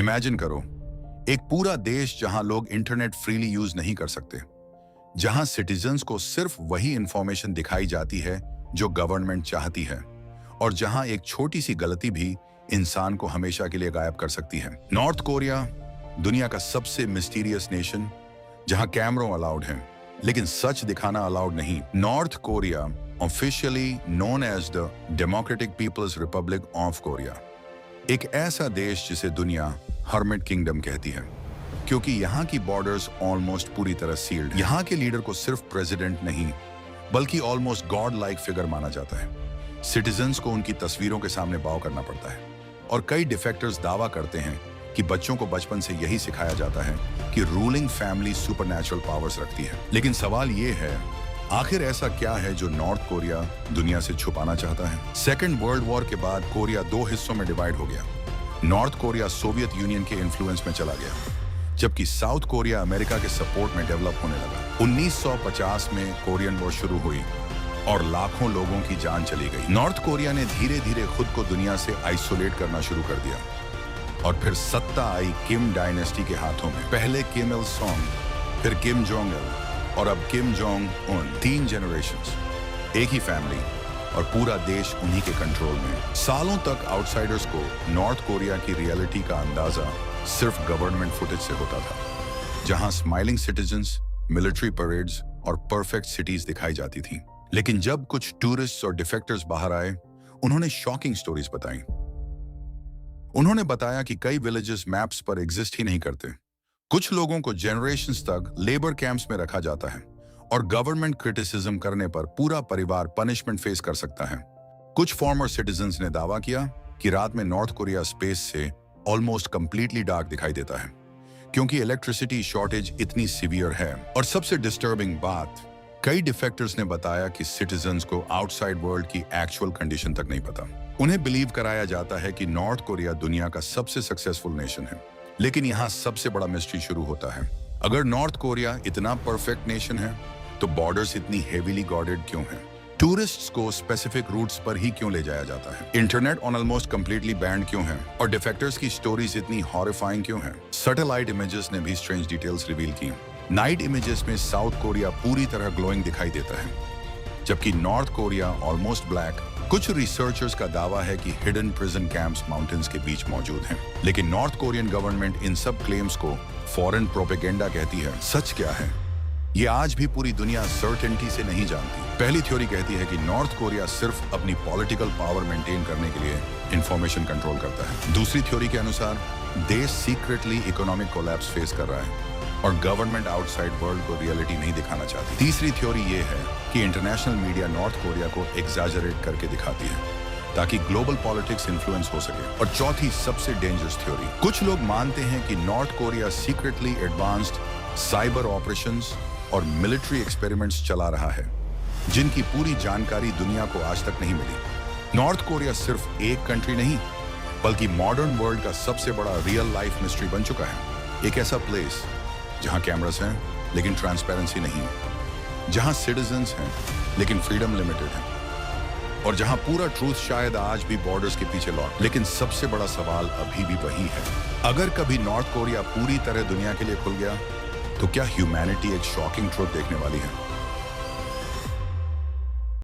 Imagine करो, एक पूरा देश जहां लोग इंटरनेट फ्रीली यूज नहीं कर सकते, जहां सिटीजन्स को सिर्फ वही इंफॉर्मेशन दिखाई जाती है जो गवर्नमेंट चाहती है, और जहां एक छोटी सी गलती भी इंसान को हमेशा के लिए गायब कर सकती है। नॉर्थ कोरिया, दुनिया का सबसे मिस्टीरियस नेशन, जहां कैमरों अलाउड हैं लेकिन सच दिखाना अलाउड नहीं। North Korea, officially known as the Democratic People's Republic of Korea, एक ऐसा देश जिसे दुनिया हर्मिट किंगडम कहती है, क्योंकि यहाँ की बॉर्डर्स ऑलमोस्ट पूरी तरह सील्ड। यहाँ के लीडर को सिर्फ प्रेसिडेंट नहीं बल्कि ऑलमोस्ट गॉड लाइक फिगर माना जाता है। सिटीजन्स को उनकी तस्वीरों के सामने बाव करना पड़ता है, और कई डिफेक्टर्स दावा करते हैं कि बच्चों को बचपन से यही सिखाया जाता है कि रूलिंग फैमिली सुपरनैचुरल पावर्स रखती है। लेकिन सवाल ये है, आखिर ऐसा क्या है जो नॉर्थ कोरिया दुनिया से छुपाना चाहता है? सेकेंड वर्ल्ड वॉर के बाद कोरिया दो हिस्सों में डिवाइड हो गया। नॉर्थ कोरिया सोवियत यूनियन के इन्फ्लुएंस में चला गया, जबकि साउथ कोरिया अमेरिका के सपोर्ट में डेवलप होने लगा। 1950 में कोरियन वॉर शुरू हुई और लाखों लोगों की जान चली गई। नॉर्थ कोरिया ने धीरे धीरे खुद को दुनिया से आइसोलेट करना शुरू कर दिया, और फिर सत्ता आई किम डायनेस्टी के हाथों में। पहले किम इल सोंग, फिर किम जोंग इल, और अब किम जोंग उन। 3 जनरेशंस, एक ही फैमिली, और पूरा देश उन्हीं के कंट्रोल में। सालों तक आउटसाइडर्स को नॉर्थ कोरिया की रियलिटी का अंदाजा सिर्फ गवर्नमेंट फुटेज से होता था, जहां स्माइलिंग सिटीजन्स, मिलिट्री परेड्स और परफेक्ट सिटीज दिखाई जाती थी। लेकिन जब कुछ टूरिस्ट्स और डिफेक्टर्स बाहर आए, उन्होंने शॉकिंग स्टोरीज बताई। उन्होंने बताया कि कई विलेजेस मैप्स पर एग्जिस्ट ही नहीं करते। कुछ लोगों को जनरेशंस तक लेबर कैंप्स में रखा जाता है, और गवर्नमेंट क्रिटिसिज्म करने पर पूरा परिवार पनिशमेंट फेस कर सकता है। कुछ फॉर्मर सिटीजन्स ने दावा किया कि रात में नॉर्थ कोरिया स्पेस से ऑलमोस्ट कंप्लीटली डार्क दिखाई देता है, क्योंकि इलेक्ट्रिसिटी शॉर्टेज इतनी सीवियर है। और सबसे डिस्टर्बिंग बात, कई डिफेक्टर्स ने बताया कि सिटीजन्स को आउटसाइड वर्ल्ड की एक्चुअल कंडीशन तक नहीं पता। उन्हें बिलीव कराया जाता है कि नॉर्थ कोरिया दुनिया का सबसे सक्सेसफुल नेशन है। लेकिन यहाँ सबसे बड़ा मिस्ट्री शुरू होता है। अगर नॉर्थ कोरिया इतना परफेक्ट नेशन है, तो बॉर्डर्स इतनी हेवीली गार्डेड क्यों हैं? टूरिस्ट्स को स्पेसिफिक रूट्स पर ही क्यों ले जाया जाता है? इंटरनेट ऑलमोस्ट कंप्लीटली बैंड क्यों है? और डिफेक्टर्स की स्टोरीज इतनी हॉरिफाइंग क्यों हैं? सैटेलाइट इमेजेस ने भी स्ट्रेंज डिटेल्स रिवील की। नाइट इमेजेस में साउथ कोरिया पूरी तरह ग्लोइंग दिखाई देता है, जबकि नॉर्थ कोरिया ऑलमोस्ट ब्लैक। कुछ रिसर्चर्स का दावा है कि हिडन प्रिजन कैंप्स माउंटेन्स के बीच मौजूद हैं। लेकिन नॉर्थ कोरियन गवर्नमेंट इन सब क्लेम्स को फॉरेन प्रोपेगेंडा कहती है। सच क्या है, ये आज भी पूरी दुनिया सर्टेनिटी से नहीं जानती। पहली थ्योरी कहती है कि नॉर्थ कोरिया सिर्फ अपनी पॉलिटिकल पावर मेंटेन करने के लिए इंफॉर्मेशन कंट्रोल करता है। दूसरी थ्योरी के अनुसार देश सीक्रेटली इकोनॉमिक कोलैप्स फेस कर रहा है, और गवर्नमेंट आउटसाइड वर्ल्ड को रियलिटी नहीं दिखाना चाहती। तीसरी थ्योरी ये है कि इंटरनेशनल मीडिया नॉर्थ कोरिया को एग्जैजरेट करके दिखाती है, ताकि ग्लोबल पॉलिटिक्स इन्फ्लुएंस हो सके। और चौथी सबसे डेंजरस थ्योरी, कुछ लोग मानते हैं कि north Korea secretly advanced cyber operations और मिलिट्री एक्सपेरिमेंट्स चला रहा है, जिनकी पूरी जानकारी दुनिया को आज तक नहीं मिली। नॉर्थ कोरिया सिर्फ एक कंट्री नहीं, बल्कि मॉडर्न वर्ल्ड का सबसे बड़ा रियल लाइफ मिस्ट्री बन चुका है। एक ऐसा प्लेस जहां कैमरास हैं लेकिन ट्रांसपेरेंसी नहीं, जहां सिटीजन्स हैं लेकिन फ्रीडम लिमिटेड है, और जहां पूरा ट्रूथ शायद आज भी बॉर्डर्स के पीछे लॉक। लेकिन सबसे बड़ा सवाल अभी भी वही है, अगर कभी नॉर्थ कोरिया पूरी तरह दुनिया के लिए खुल गया, तो क्या ह्यूमैनिटी एक शॉकिंग ट्रूथ देखने वाली है?